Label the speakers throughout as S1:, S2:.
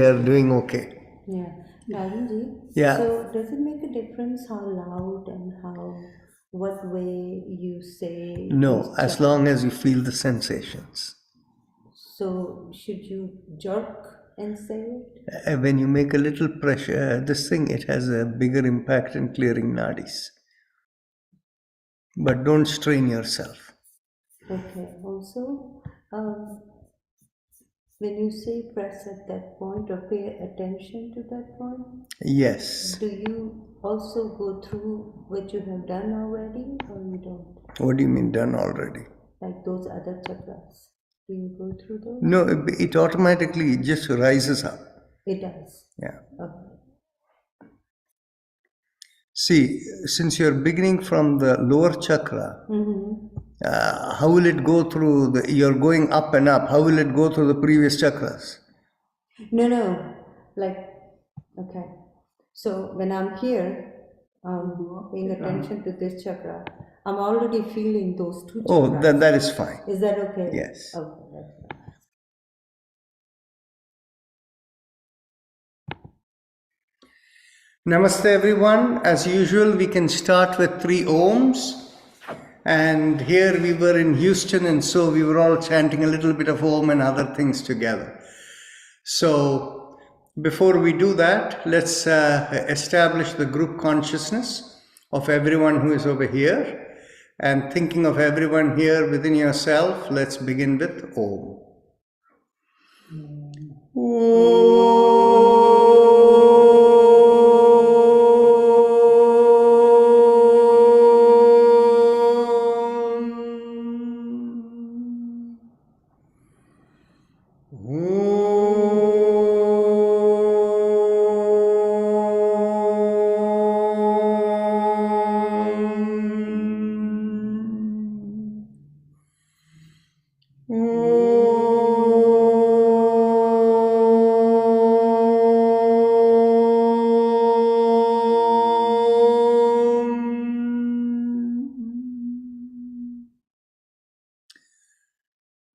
S1: We are doing okay.
S2: Yeah, Arunji.
S1: Yeah.
S2: So, does it make a difference how loud and what way you say
S1: No,
S2: these
S1: as long as
S2: chakras?
S1: you feel the sensations.
S2: So, should you jerk and say it?
S1: When you make a little pressure, this thing, it has a bigger impact in clearing nadis. But don't strain yourself.
S2: Okay. Also, um, when you say press at that point or pay attention to that point,
S1: Yes.
S2: do you also go through what you have done already or you don't?
S1: What do you mean done already?
S2: Like those other chakras. Do you go through those?
S1: No, it automatically just rises up.
S2: It does.
S1: Yeah.
S2: Okay.
S1: See, since you're beginning from the lower chakra, how will it go through you're going up and up, how will it go through the previous chakras?
S2: No. Like, okay. So when I'm here, paying attention to this chakra, I'm already feeling those two
S1: Oh,
S2: chakras.
S1: that is fine.
S2: Is that okay?
S1: Yes.
S2: Okay, that's fine.
S1: Namaste everyone. As usual, we can start with 3 ohms. And here we were in Houston, and so we were all chanting a little bit of Om and other things together. So before we do that, let's establish the group consciousness of everyone who is over here. And thinking of everyone here within yourself, let's begin with Om.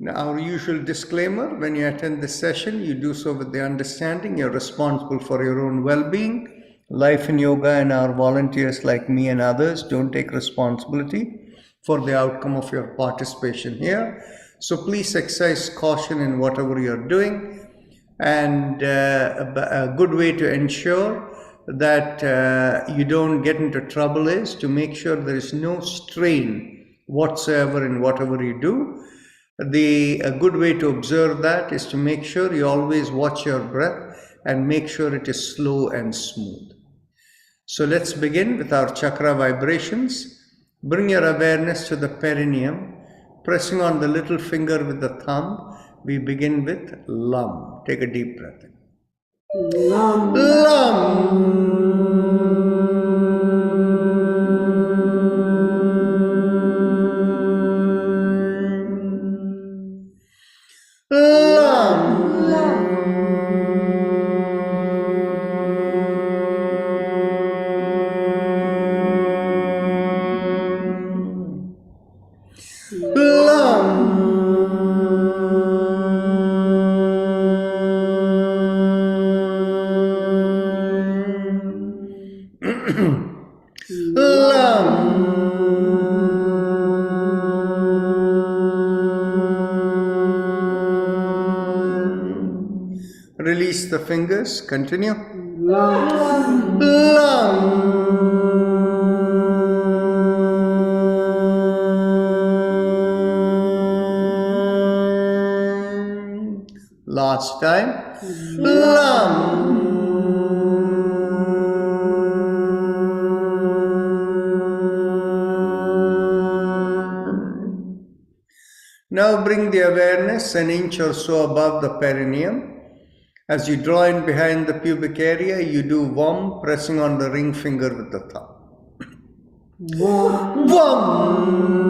S1: Now, our usual disclaimer, when you attend this session, you do so with the understanding you're responsible for your own well-being. Life in yoga and our volunteers like me and others don't take responsibility for the outcome of your participation here. So please exercise caution in whatever you're doing. And a good way to ensure that you don't get into trouble is to make sure there is no strain whatsoever in whatever you do. A good way to observe that is to make sure you always watch your breath and make sure it is slow and smooth. So let's begin with our chakra vibrations. Bring your awareness to the perineum, pressing on the little finger with the thumb. We begin with Lam. Take a deep breath in. Lam. Lam. Release the fingers. Continue. Lam. Last time. Lam. Now bring the awareness an inch or so above the perineum. As you draw in behind the pubic area, you do Vam, pressing on the ring finger with the thumb. Vam. Vam.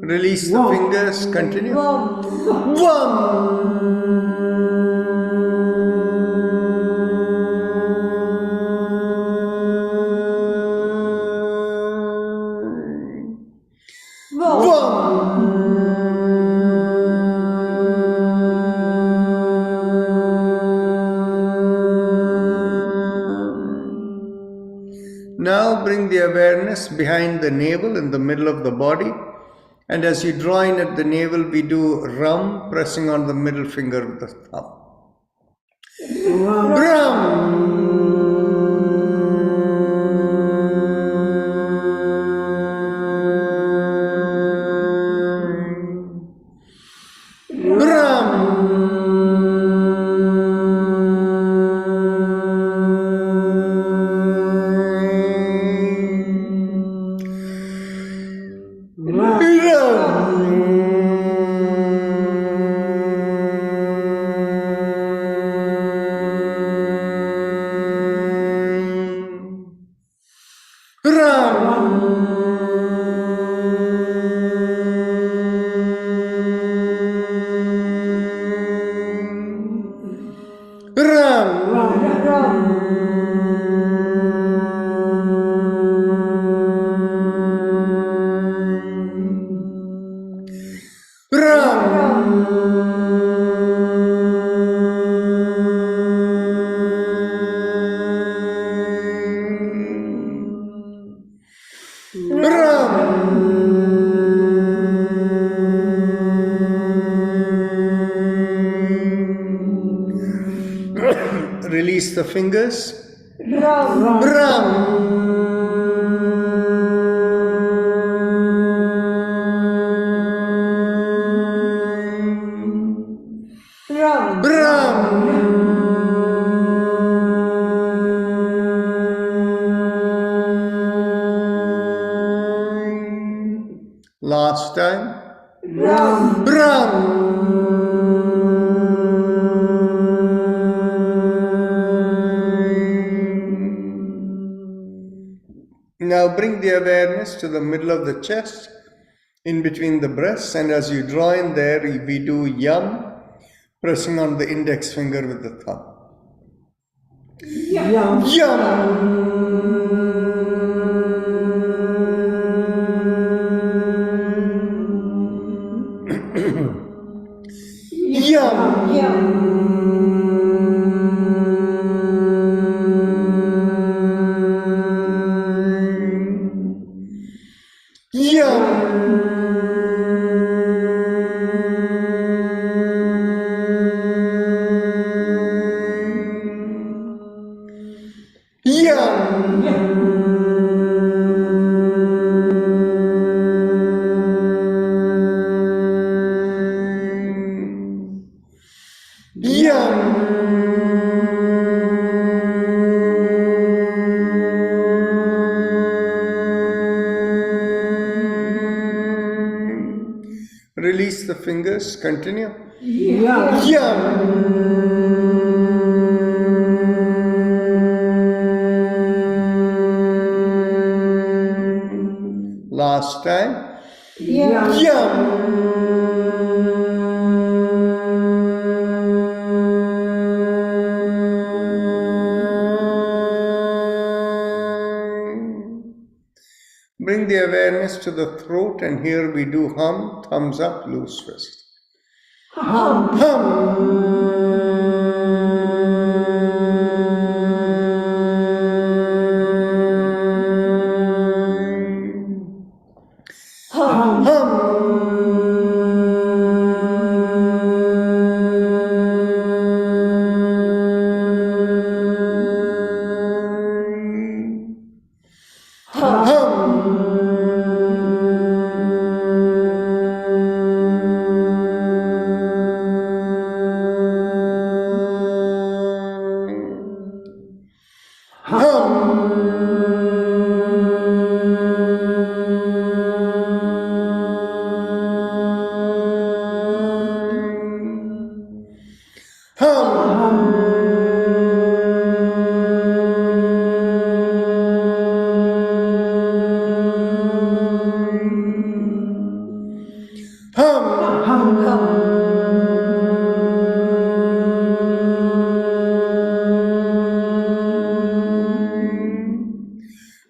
S1: Release the fingers, continue. Now bring the awareness behind the navel in the middle of the body. And as you draw in at the navel, we do Ram, pressing on the middle finger with the thumb. Ram. Release the fingers. Last time. Now bring the awareness to the middle of the chest, in between the breasts, and as you draw in there, we do Yam, pressing on the index finger with the thumb. Yam. Release the fingers, continue. Last time. Bring the awareness to the throat, and here we do hum, thumbs up, loose fist. Hum. Hum.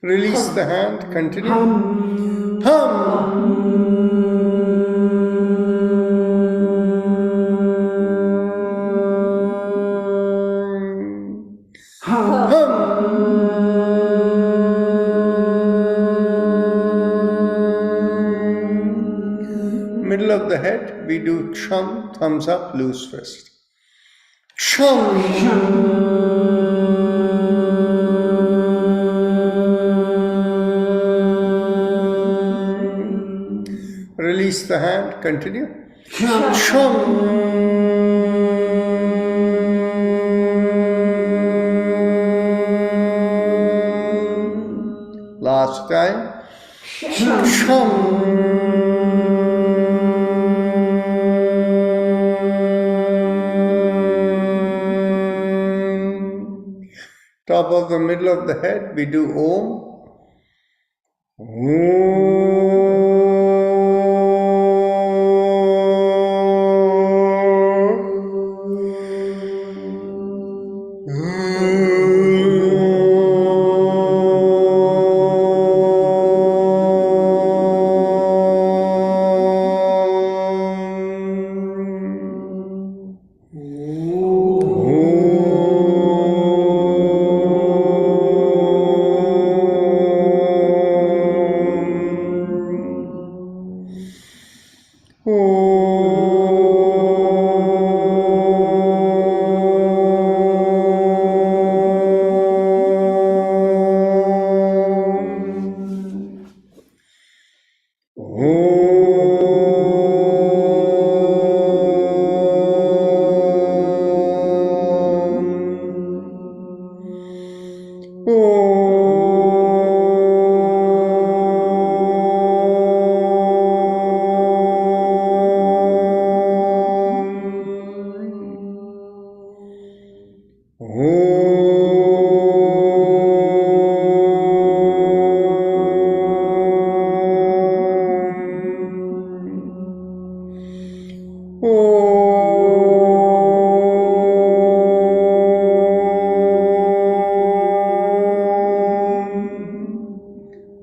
S1: Release the hand, continue. Hum. Middle of the head, we do chum, thumbs up, loose fist. Chum. Release the hand, continue. Chum. Last time. Chum. Top of the middle of the head, we do Om.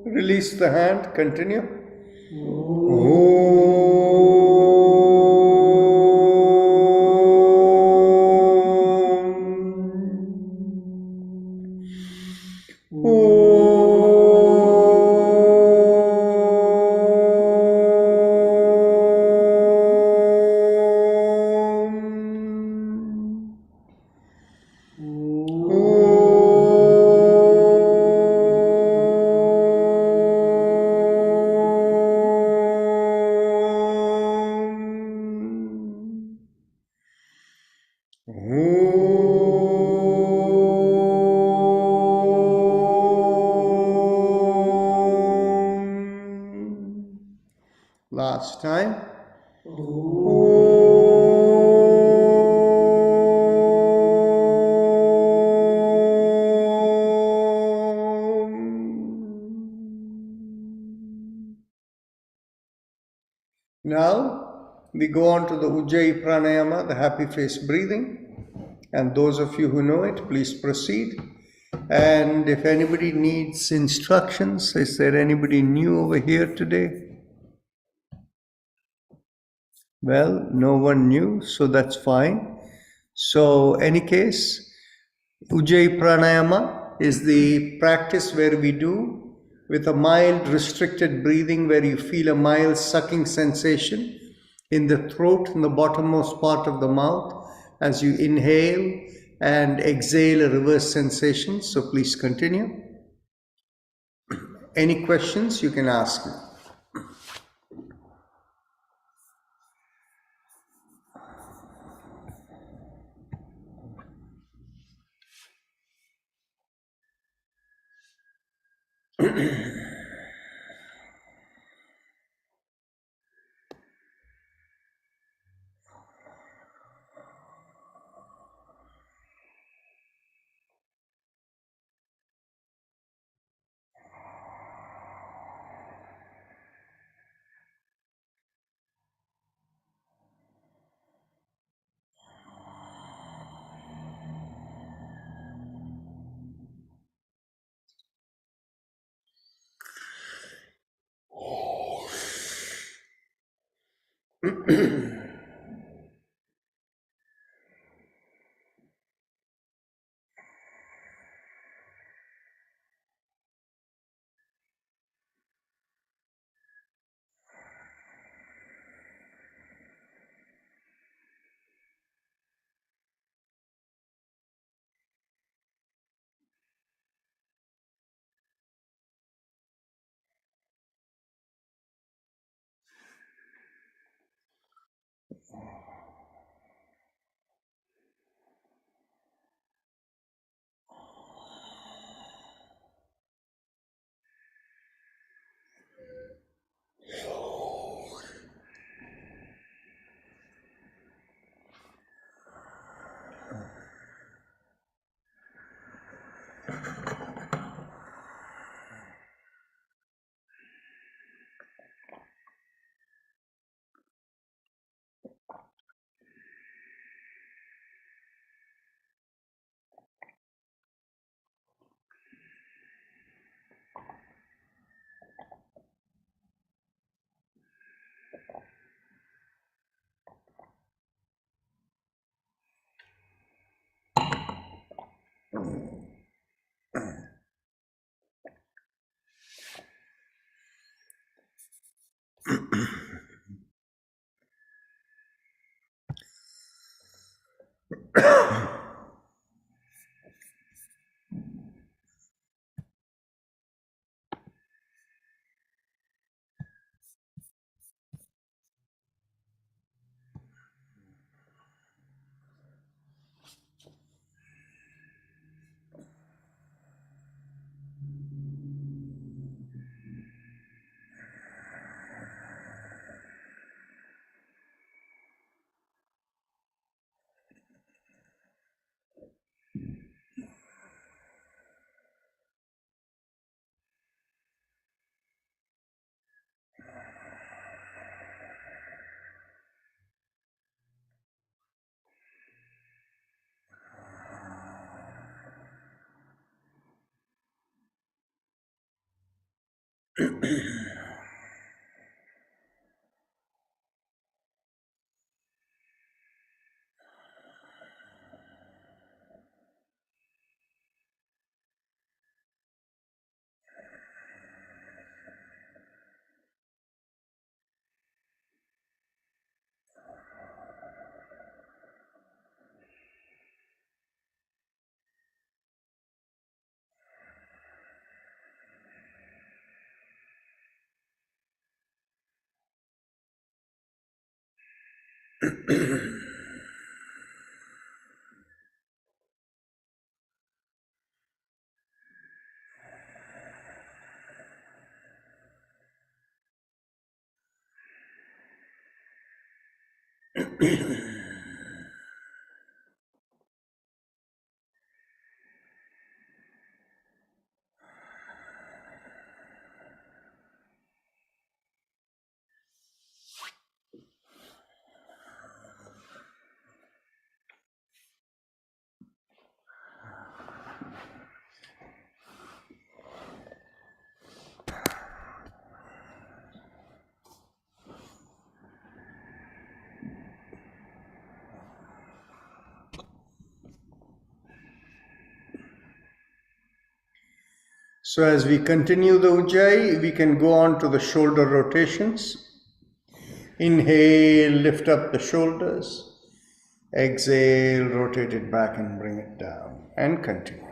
S1: Release the hand, continue. Last time. Now we go on to the Ujjayi Pranayama, the happy face breathing. And those of you who know it, please proceed. And if anybody needs instructions, is there anybody new over here today? Well, no one new, so that's fine. So, any case, Ujjayi Pranayama is the practice where we do with a mild restricted breathing where you feel a mild sucking sensation in the throat, in the bottommost part of the mouth as you inhale and exhale a reverse sensation. So please continue. Any questions you can ask me. So as we continue the Ujjayi, we can go on to the shoulder rotations. Inhale, lift up the shoulders. Exhale, rotate it back and bring it down. And continue.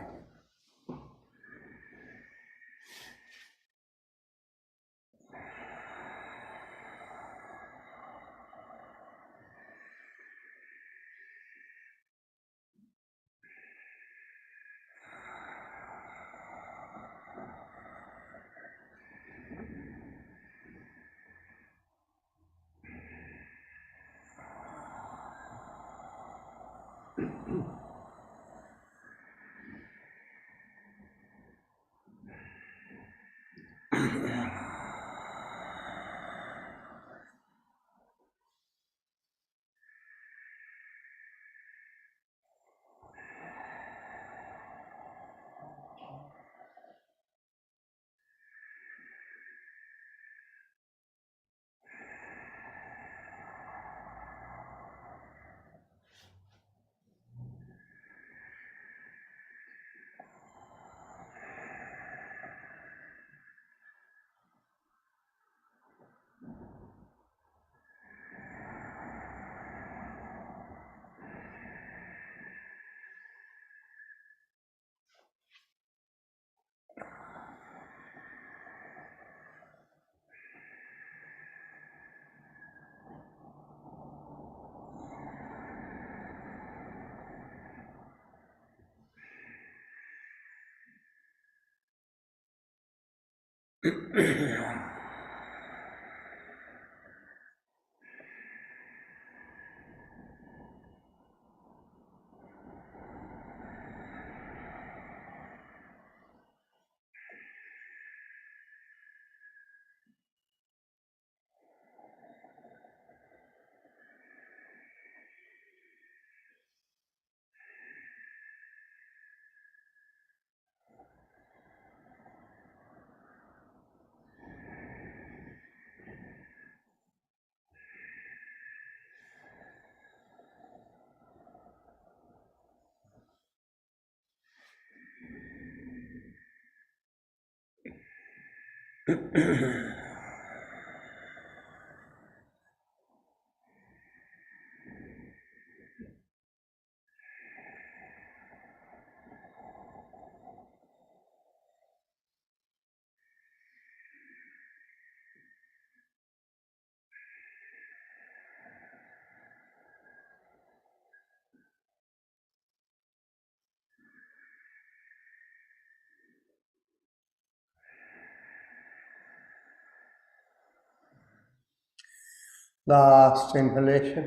S1: Last inhalation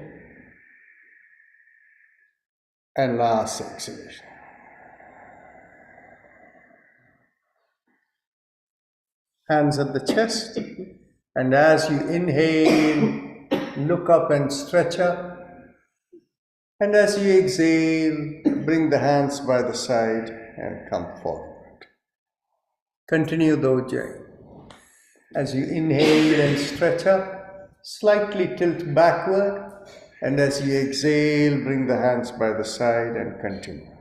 S1: and last exhalation. Hands at the chest, and as you inhale, look up and stretch up. And as you exhale, bring the hands by the side and come forward. Continue the Ujjayi. As you inhale and stretch up, slightly tilt backward, and as you exhale, bring the hands by the side and continue.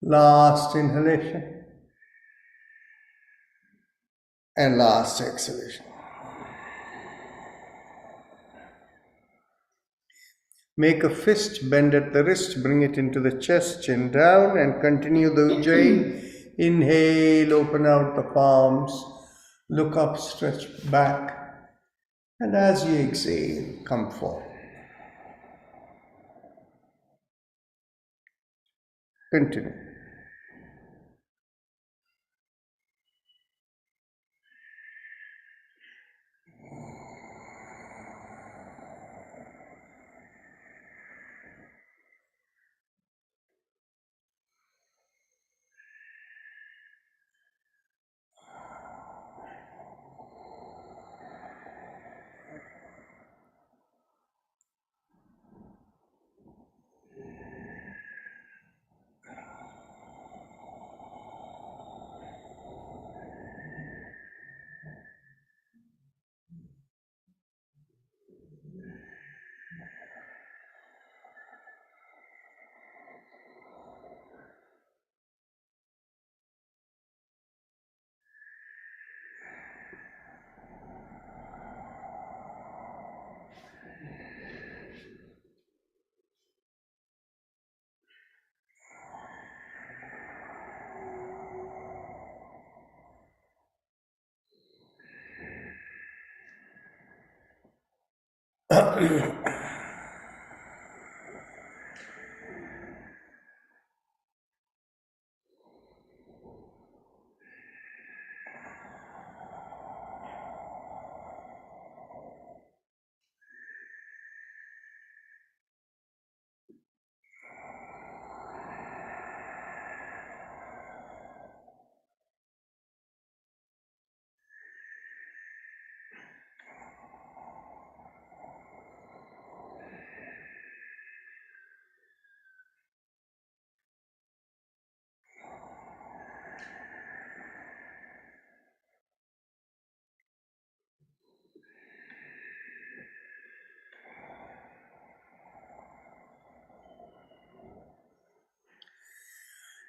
S1: Last inhalation and last exhalation. Make a fist, bend at the wrist, bring it into the chest, chin down, and continue the Ujjayi. Inhale, open out the palms, look up, stretch back, and as you exhale, come forward. Continue.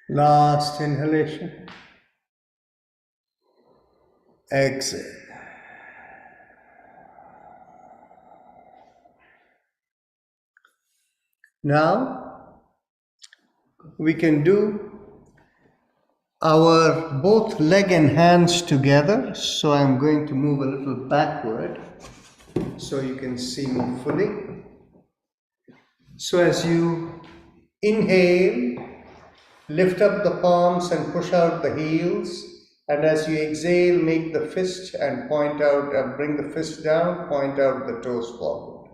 S1: Last inhalation. Exhale. Now we can do our both leg and hands together. So I'm going to move a little backward so you can see more fully. So as you inhale, lift up the palms and push out the heels. And as you exhale, make the fist and point out, bring the fist down, point out the toes forward.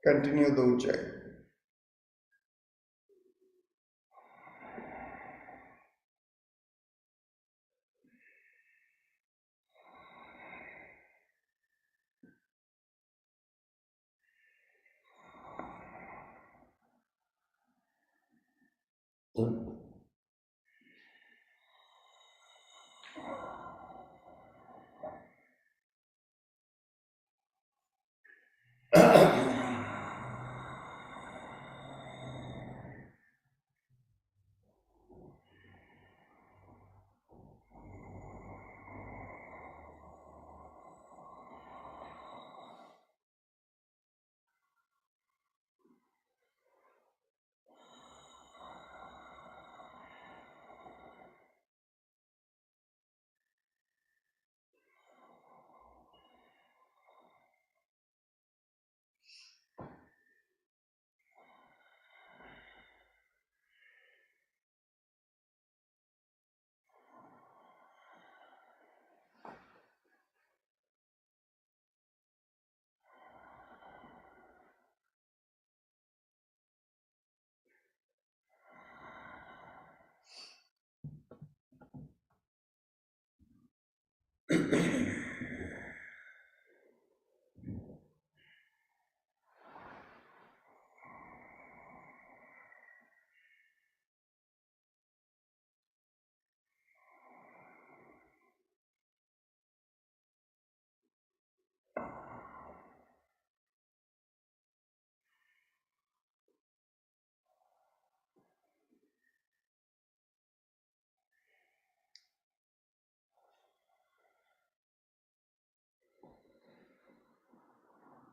S1: Continue the Ujjayi.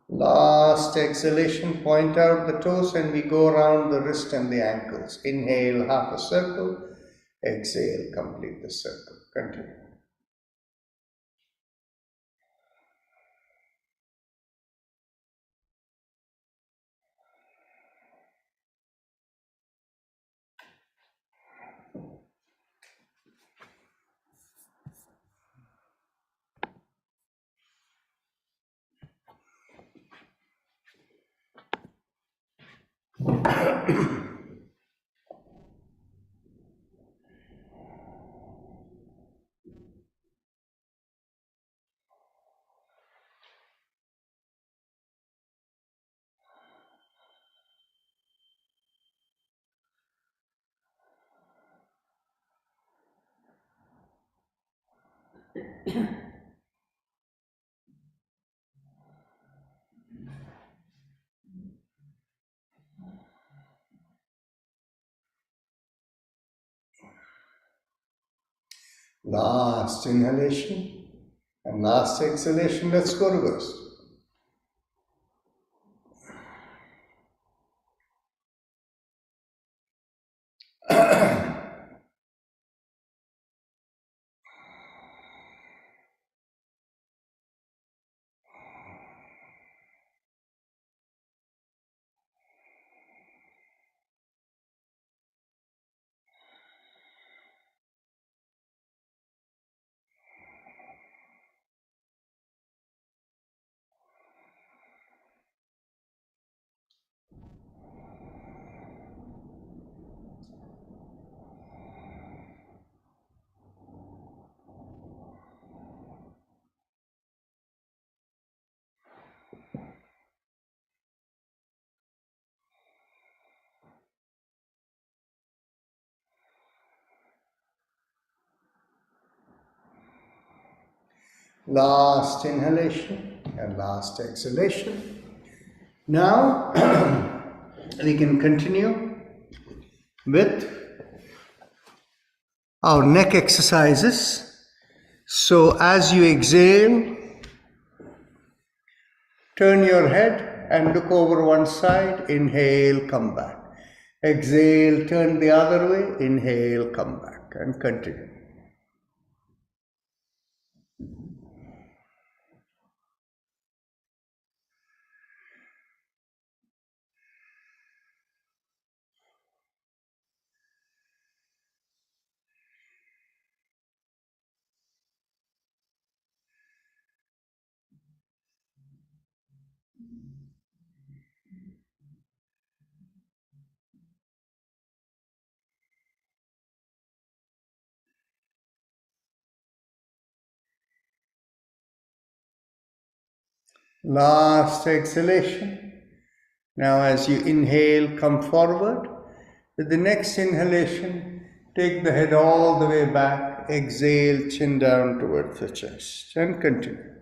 S1: Last exhalation, point out the toes and we go around the wrist and the ankles. Inhale, half a circle. Exhale, complete the circle. Continue. Last inhalation and last exhalation. Let's go reverse. Last inhalation and last exhalation. Now we can continue with our neck exercises. So as you exhale, turn your head and look over one side. Inhale, come back. Exhale, turn the other way. Inhale, come back, and continue. Last exhalation. Now, as you inhale, come forward. With the next inhalation, take the head all the way back. Exhale, chin down towards the chest, and continue.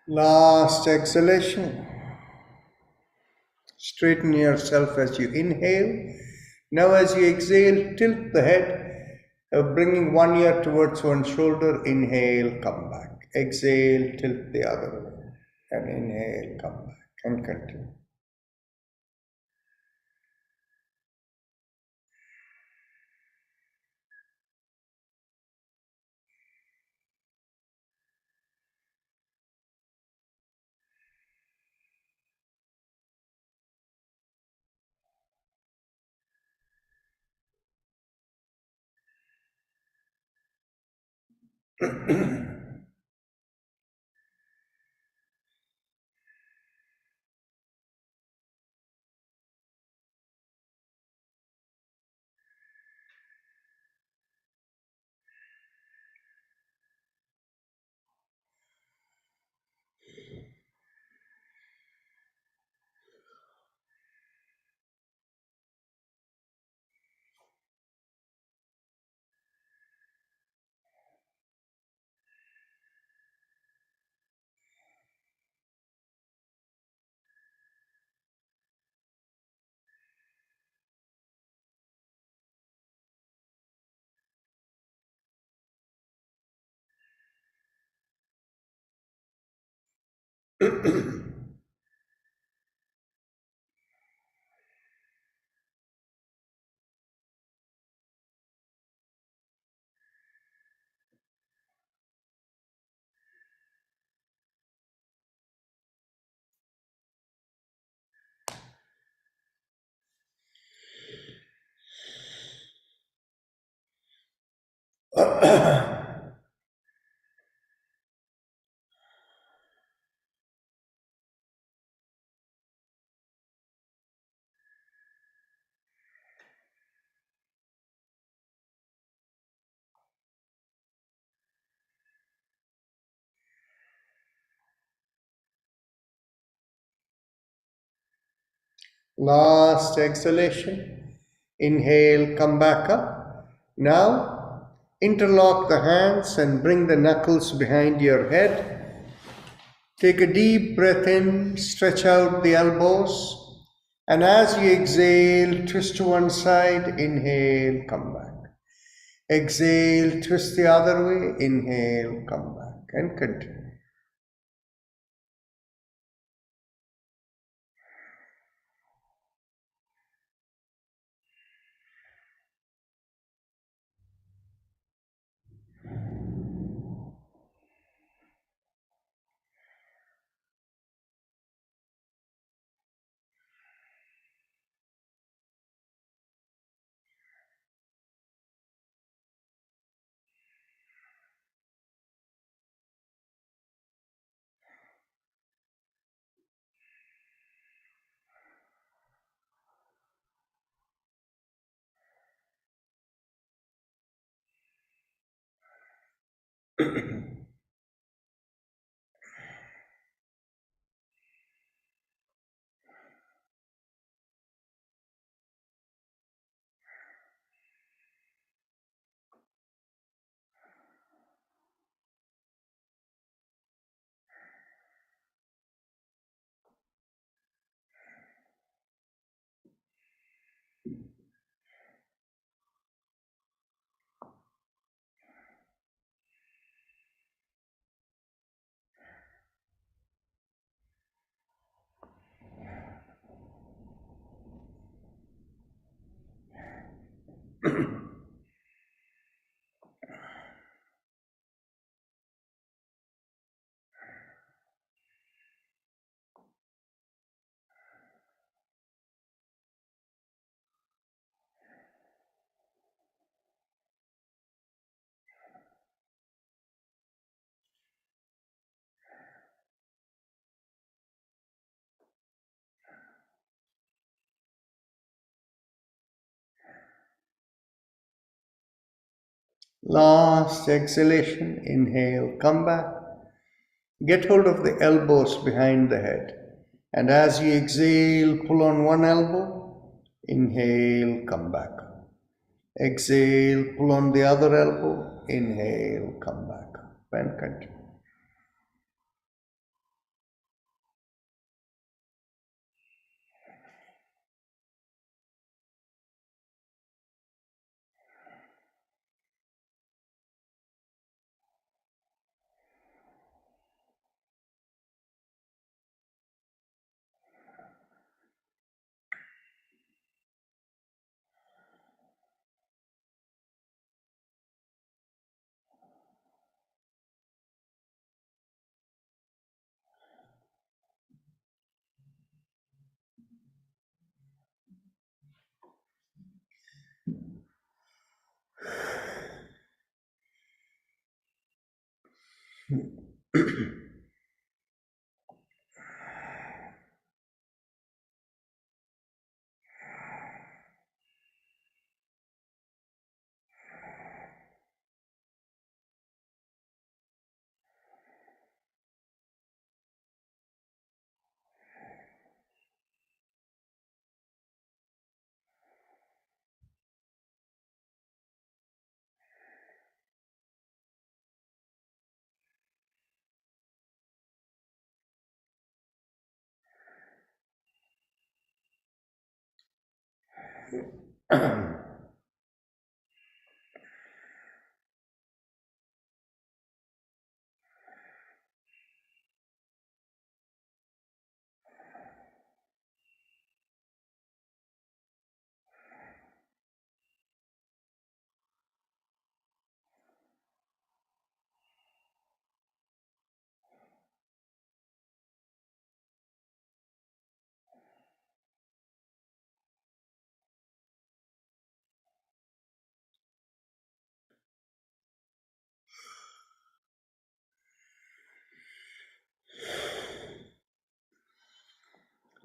S1: Last exhalation. Straighten yourself as you inhale. Now, as you exhale, tilt the head, bringing one ear towards one shoulder. Inhale, come back. Exhale, tilt the other way. And inhale, come back. And continue. Last exhalation. Inhale, come back up. Now, interlock the hands and bring the knuckles behind your head. Take a deep breath in, stretch out the elbows. And as you exhale, twist to one side, inhale, come back. Exhale, twist the other way, inhale, come back, and continue. Last exhalation, inhale, come back. Get hold of the elbows behind the head. And as you exhale, pull on one elbow, inhale, come back. Exhale, pull on the other elbow, inhale, come back. And continue.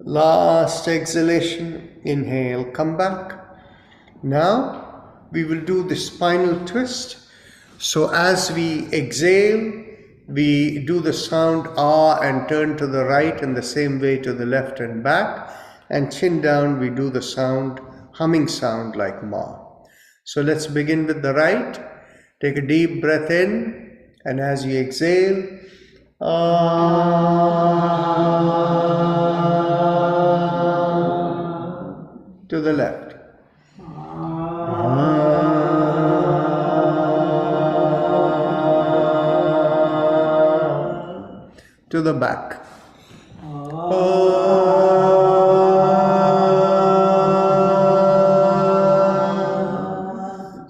S1: Last exhalation, inhale, come back. Now we will do the spinal twist. So as we exhale, we do the sound ah and turn to the right and the same way to the left and back. And chin down, we do the sound, humming sound like ma. So let's begin with the right. Take a deep breath in, and as you exhale, to the left. To the back.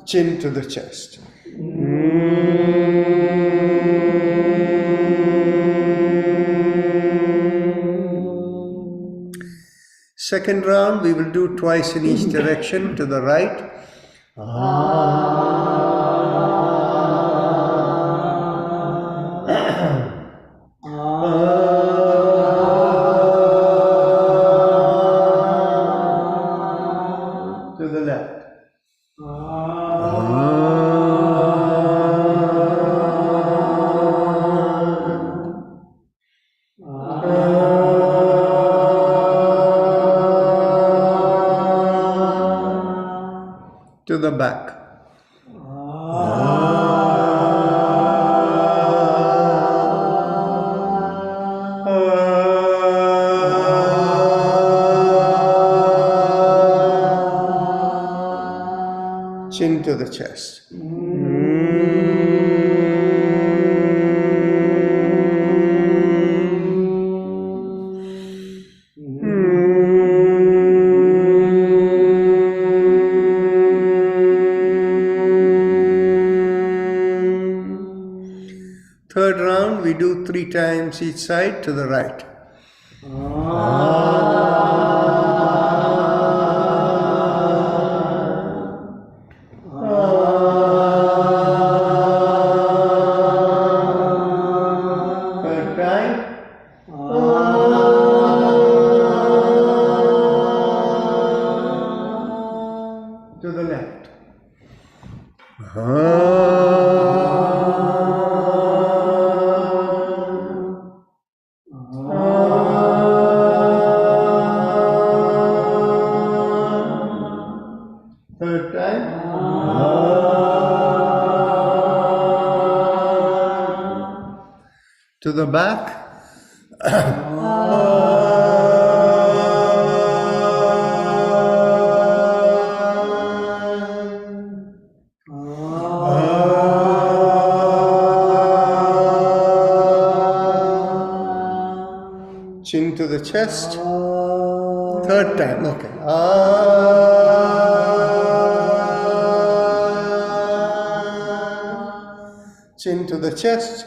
S1: Chin to the chest. Second round, we will do twice in each direction, to the right. To the left. To the back. Chin to the chest. Third round, we do 3 times each side to the right. Third time. To the left. to the back. Chin to the chest. Third time, okay. Chin to the chest.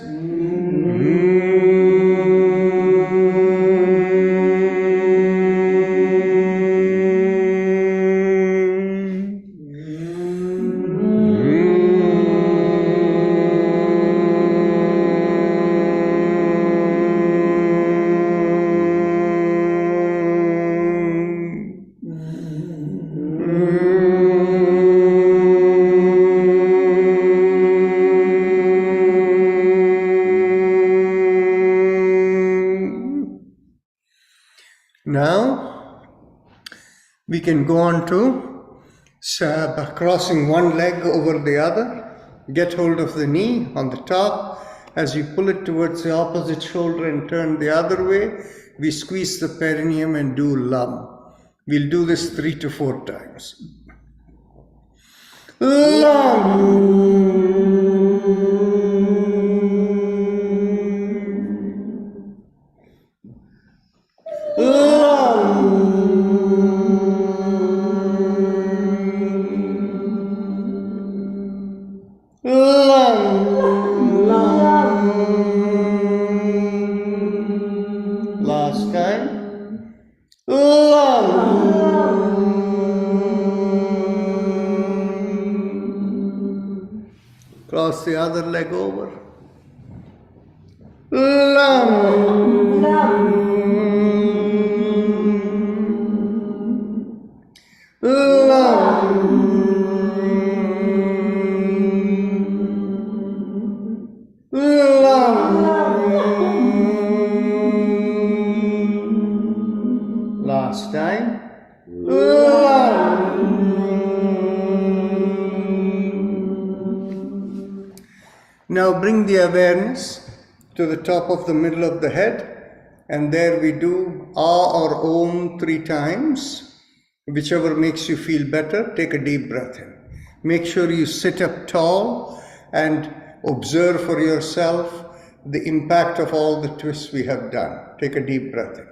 S1: Now we can go on to crossing one leg over the other. Get hold of the knee on the top. As you pull it towards the opposite shoulder and turn the other way, we squeeze the perineum and do Lam. We'll do this 3 to 4 times. Last time. Cross the other leg over. Last time. Now bring the awareness to the top of the middle of the head, and there we do Ah or Om 3 times. Whichever makes you feel better, take a deep breath in. Make sure you sit up tall and observe for yourself the impact of all the twists we have done. Take a deep breath in.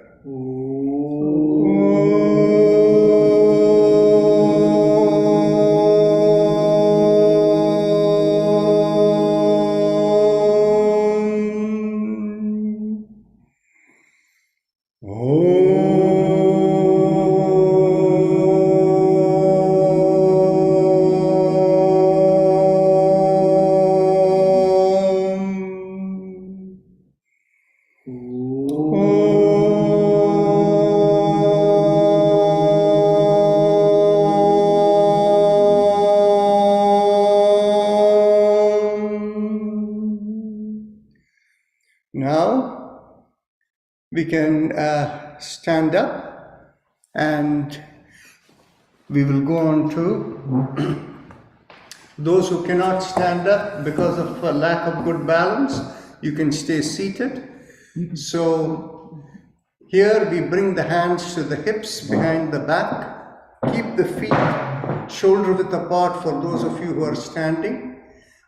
S1: Now we can stand up, and we will go on to those who cannot stand up because of a lack of good balance. You can stay seated. So here we bring the hands to the hips behind the back. Keep the feet shoulder width apart for those of you who are standing,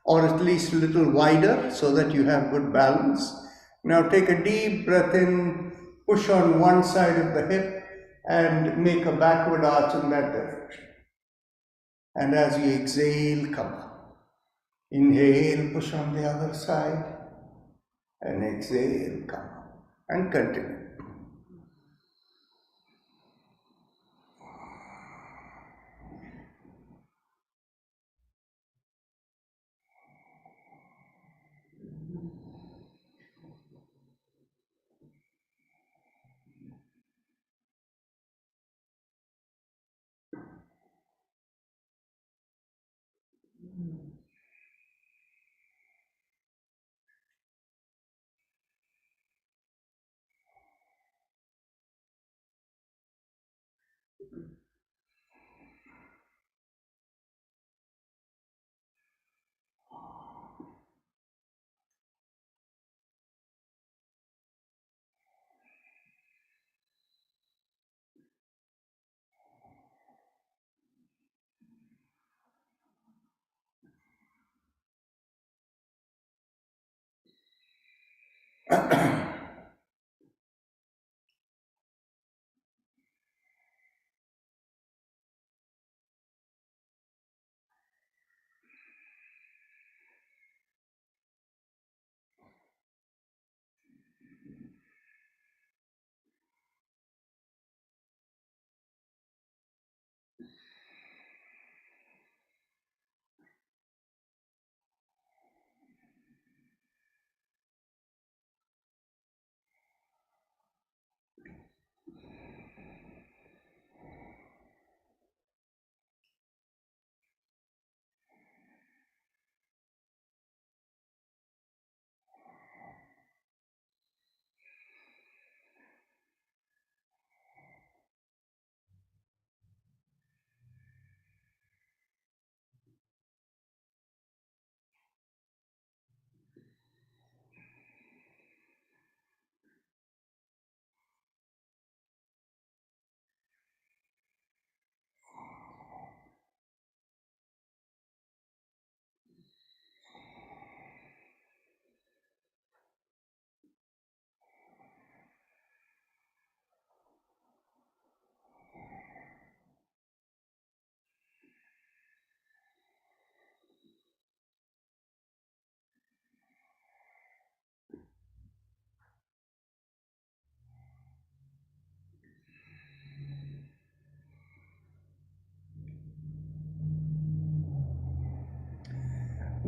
S1: or at least a little wider so that you have good balance. Now take a deep breath in, push on one side of the hip and make a backward arch in that direction. And as you exhale, come up. Inhale, push on the other side, and exhale, come up. And continue.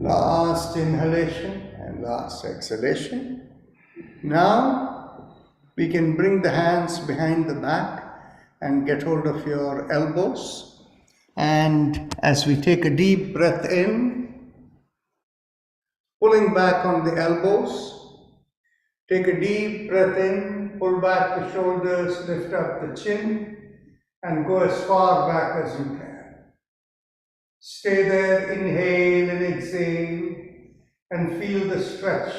S1: Last inhalation and last exhalation. Now we can bring the hands behind the back and get hold of your elbows. And as we take a deep breath in, pulling back on the elbows, take a deep breath in, pull back the shoulders, lift up the chin, and go as far back as you can. Stay there, inhale and exhale, and feel the stretch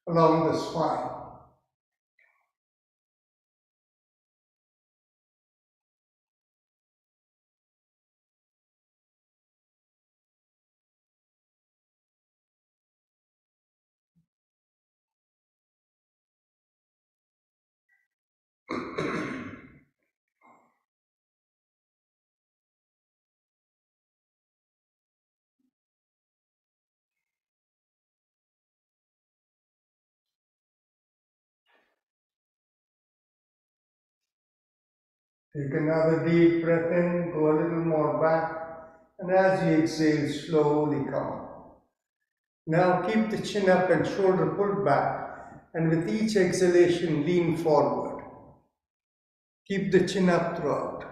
S1: along the spine. Take another deep breath in, go a little more back, and as you exhale, slowly come up. Now keep the chin up and shoulder pulled back, and with each exhalation, lean forward. Keep the chin up throughout.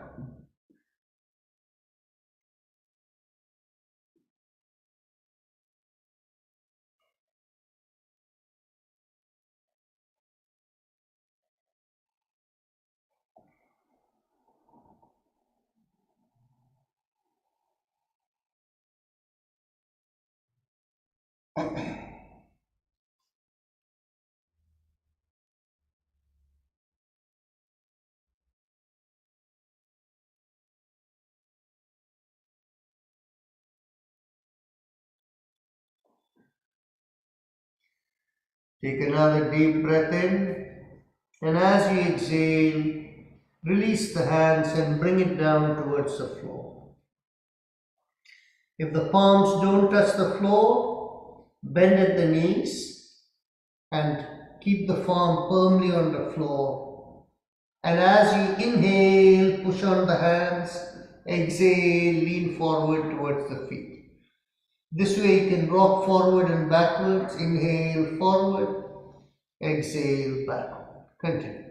S1: Take another deep breath in, and as you exhale, release the hands and bring it down towards the floor. If the palms don't touch the floor, bend at the knees and keep the palm firmly on the floor. And as you inhale, push on the hands, exhale, lean forward towards the feet. This way you can rock forward and backwards, inhale forward, exhale backward. Continue.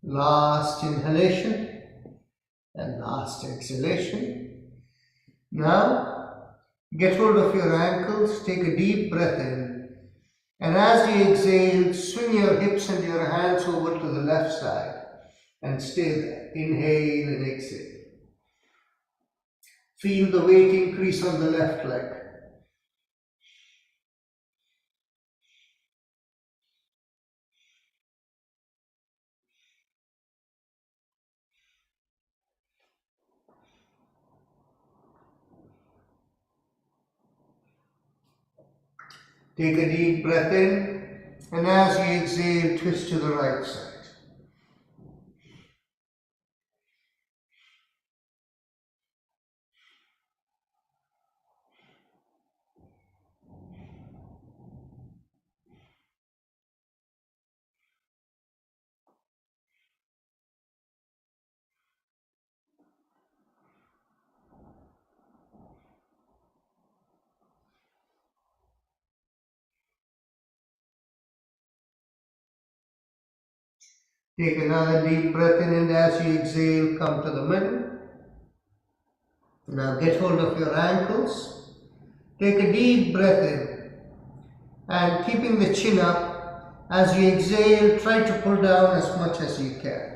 S1: Last inhalation and last exhalation. Now, get hold of your ankles, take a deep breath in, and as you exhale, swing your hips and your hands over to the left side and stay there. Inhale and exhale. Feel the weight increase on the left leg. Take a deep breath in, and as you exhale, twist to the right side. Take another deep breath in, and as you exhale, come to the middle. Now get hold of your ankles. Take a deep breath in, and keeping the chin up, as you exhale, try to pull down as much as you can.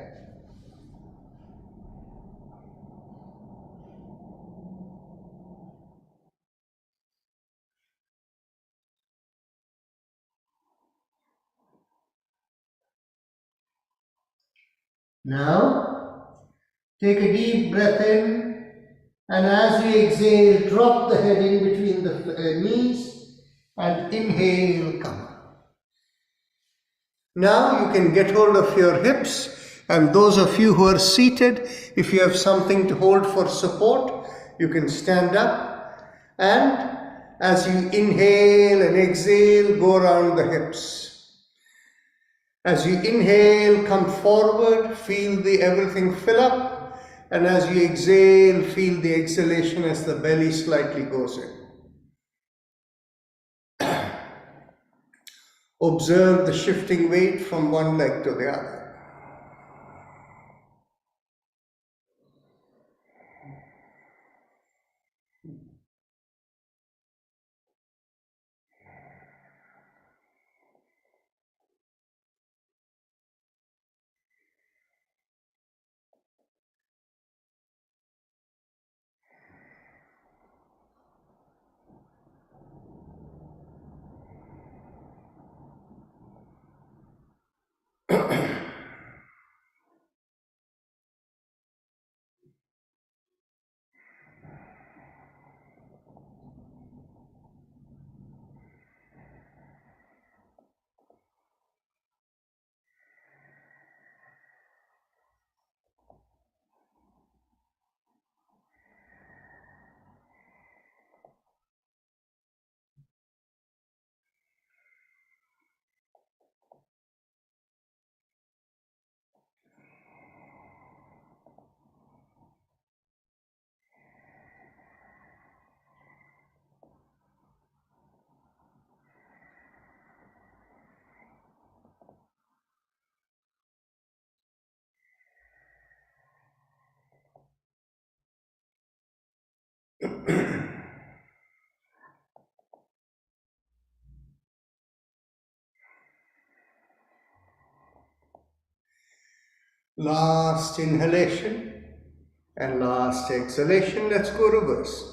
S1: Now, take a deep breath in, and as you exhale, drop the head in between the knees, and inhale, come. Now you can get hold of your hips, and those of you who are seated, if you have something to hold for support, you can stand up, and as you inhale and exhale, go around the hips. As you inhale, come forward, feel the everything fill up, and as you exhale, feel the exhalation as the belly slightly goes in. Observe the shifting weight from one leg to the other. Last inhalation and last exhalation. Let's go reverse.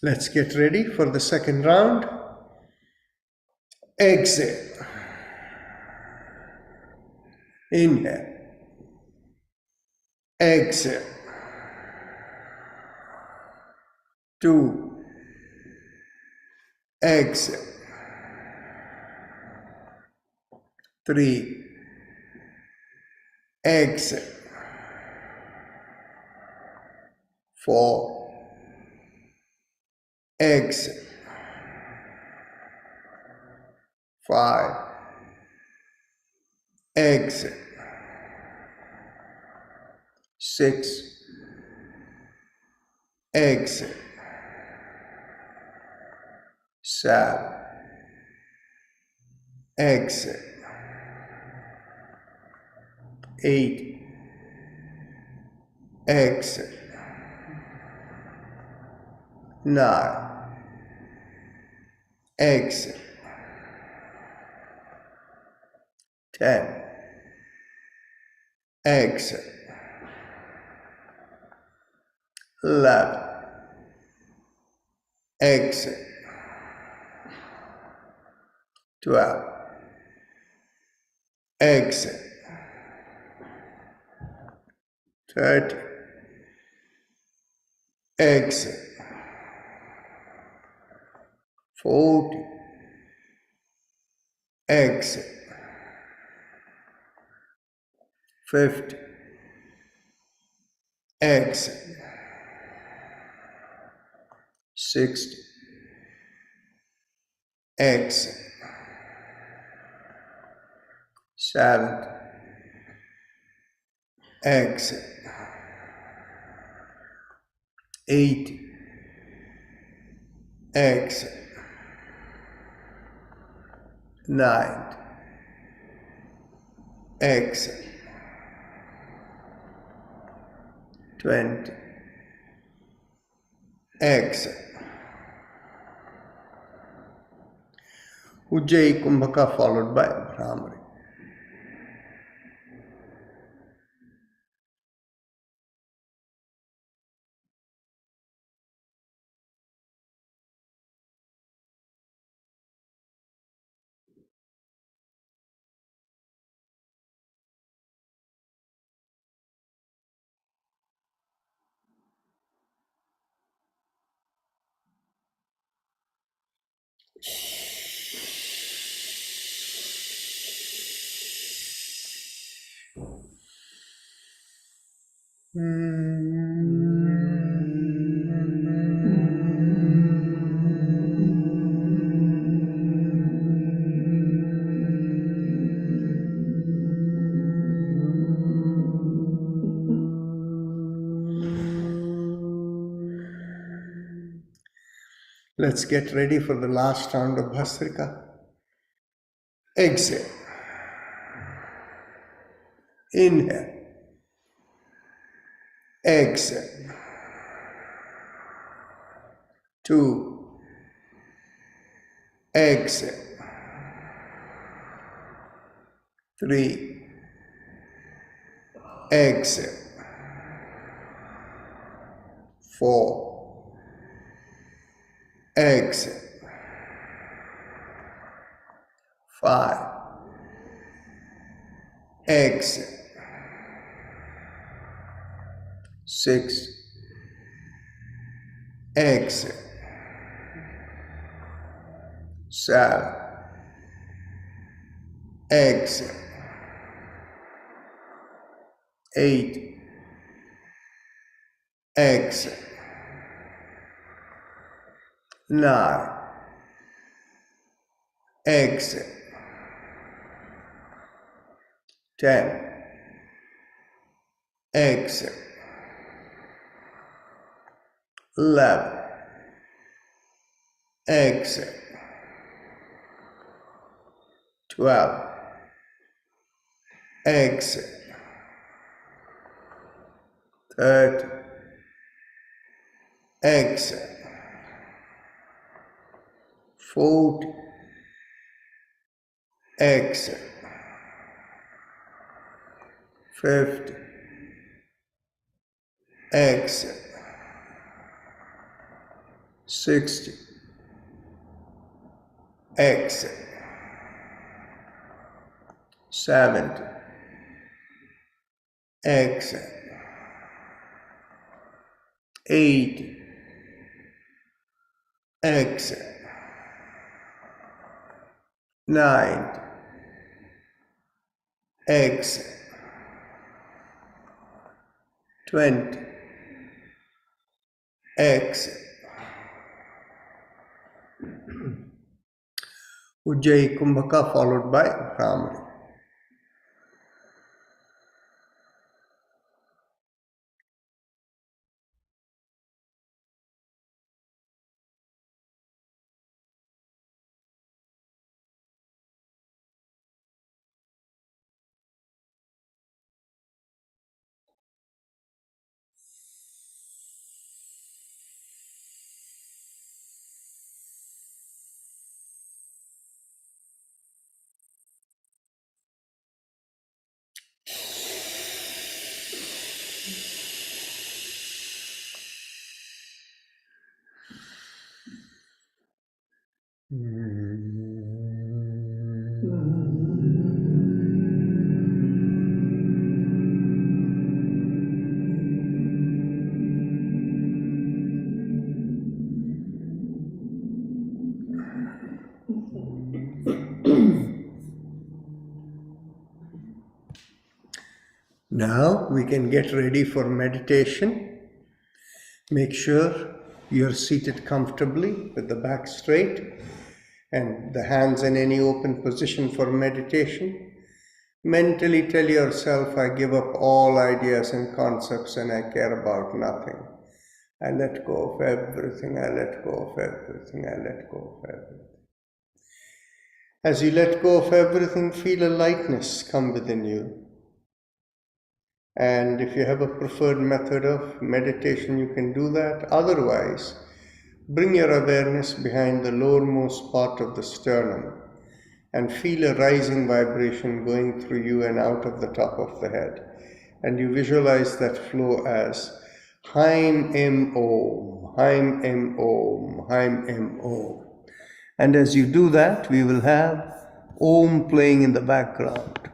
S1: Let's get ready for the second round. Exhale. Inhale. Exhale. 2. Exhale. 3. Exhale. 4. Exhale. 5. Exhale. 6. Exhale. 7. Exhale. 8. Exhale. 9. Exhale. 10. Exhale. 11. Exhale. 12. Exhale. 13. Exhale. 14. Exhale. 15. Exhale. 16. Exhale. 17. Exhale. 18. Exhale. 9. Exhale. 20. Exhale. Ujjayi Kumbhaka followed by Brahmari. Let's get ready for the last round of Bhasrika. Exhale. Inhale. Exhale. 2. Exhale. 3. Exhale. 4. Exhale. 5. Exhale. 6. Exhale. 7. Exhale. 8. Exhale. 9. Exhale. 10. Exhale. 11. Exhale. 12. Exhale. 13. Exhale. 14. Exhale. 15. Exhale. 60. Exhale. 70. Exhale. 80. Exhale. 90. Exhale. 20. Exhale. Ujjayi Kumbhaka followed by Brahmani. Now we can get ready for meditation. Make sure you're seated comfortably with the back straight and the hands in any open position for meditation. Mentally tell yourself, I give up all ideas and concepts and I care about nothing. I let go of everything, I let go of everything, I let go of everything. As you let go of everything, feel a lightness come within you. And if you have a preferred method of meditation, you can do that. Otherwise, bring your awareness behind the lowermost part of the sternum and feel a rising vibration going through you and out of the top of the head. And you visualize that flow as Haim Em Om, Haim Em Om, Haim Em Om. And as you do that, we will have Om playing in the background.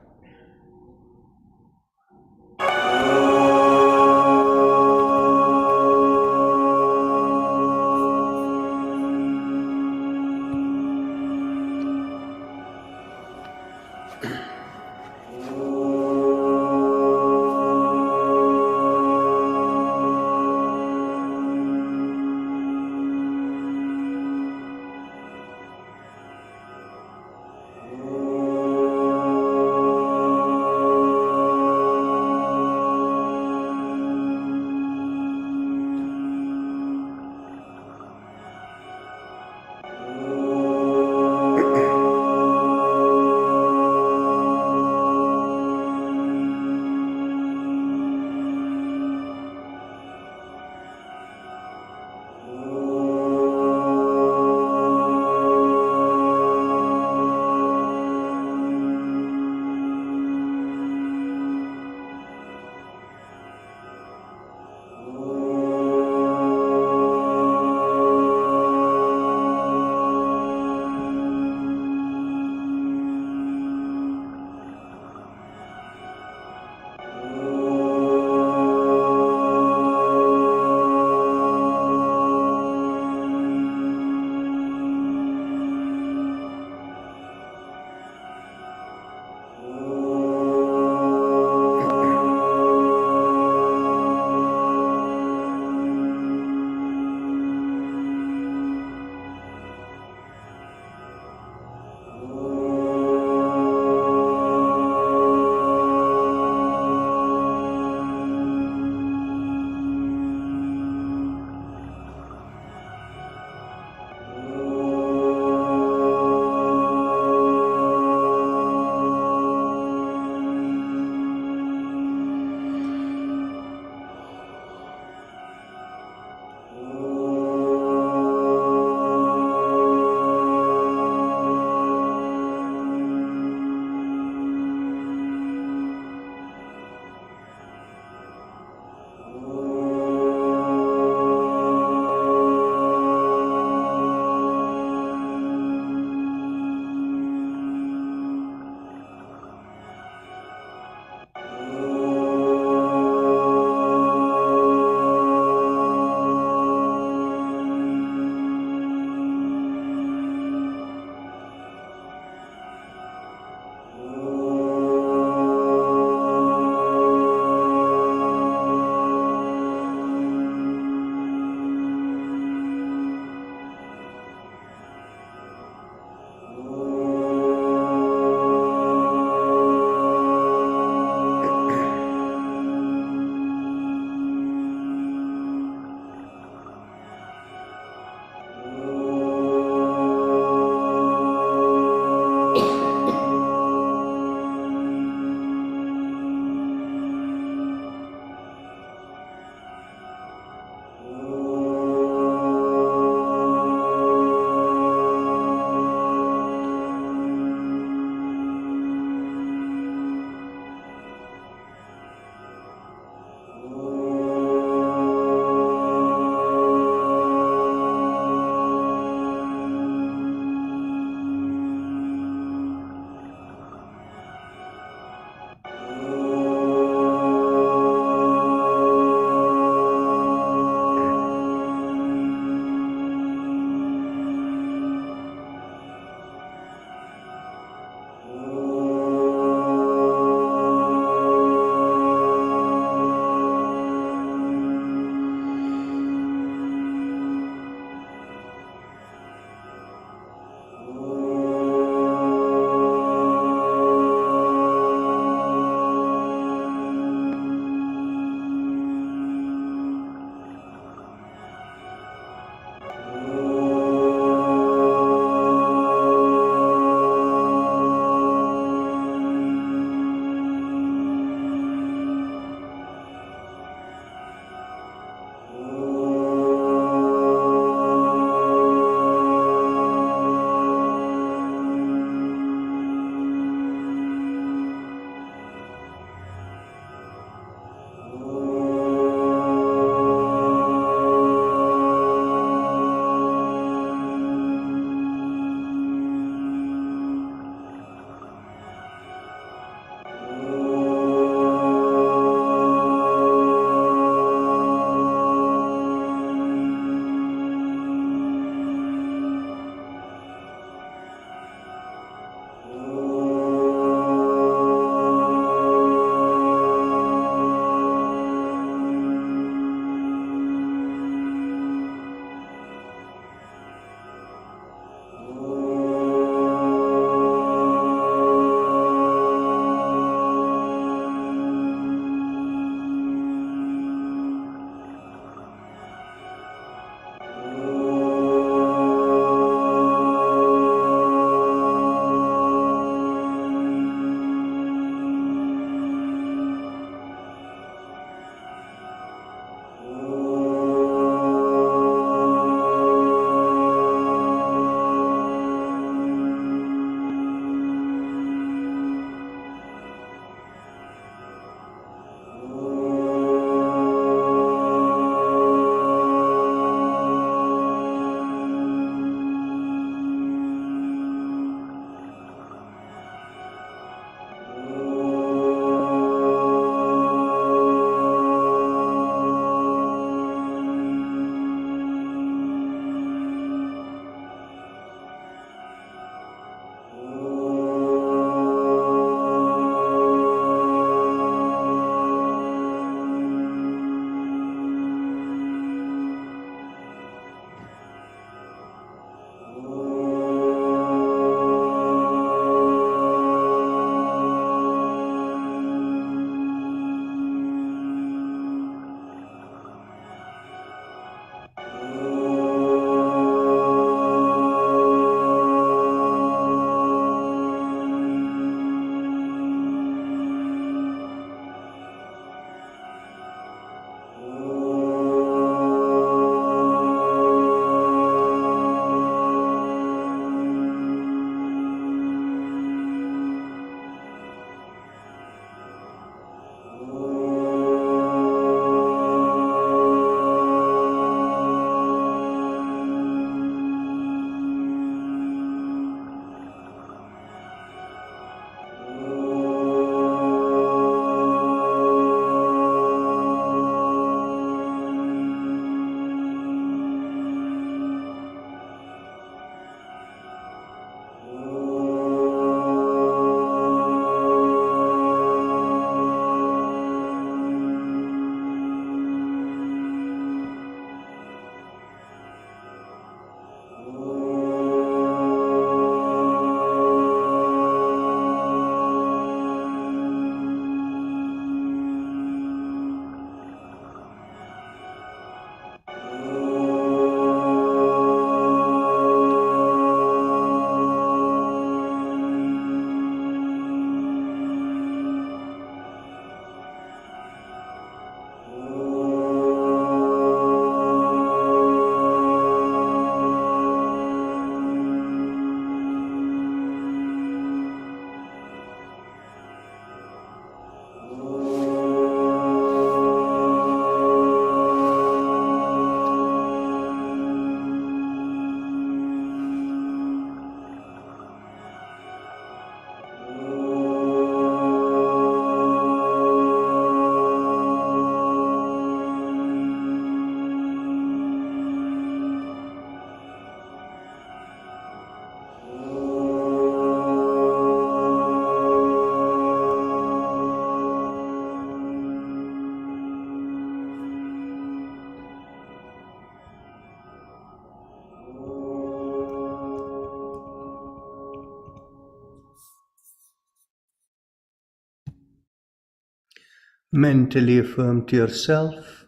S1: Mentally affirm to yourself,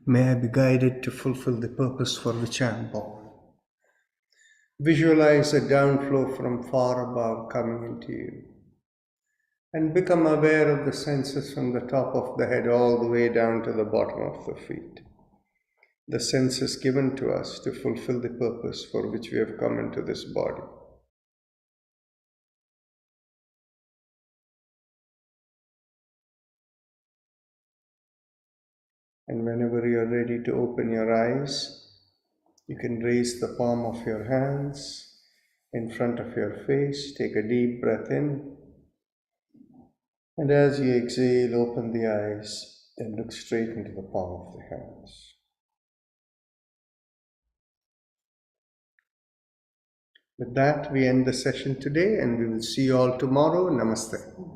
S1: may I be guided to fulfill the purpose for which I am born. Visualize a downflow from far above coming into you. And become aware of the senses from the top of the head all the way down to the bottom of the feet. The senses given to us to fulfill the purpose for which we have come into this body. And whenever you are ready to open your eyes, you can raise the palm of your hands in front of your face. Take a deep breath in. And as you exhale, open the eyes and look straight into the palm of the hands. With that, we end the session today and we will see you all tomorrow. Namaste.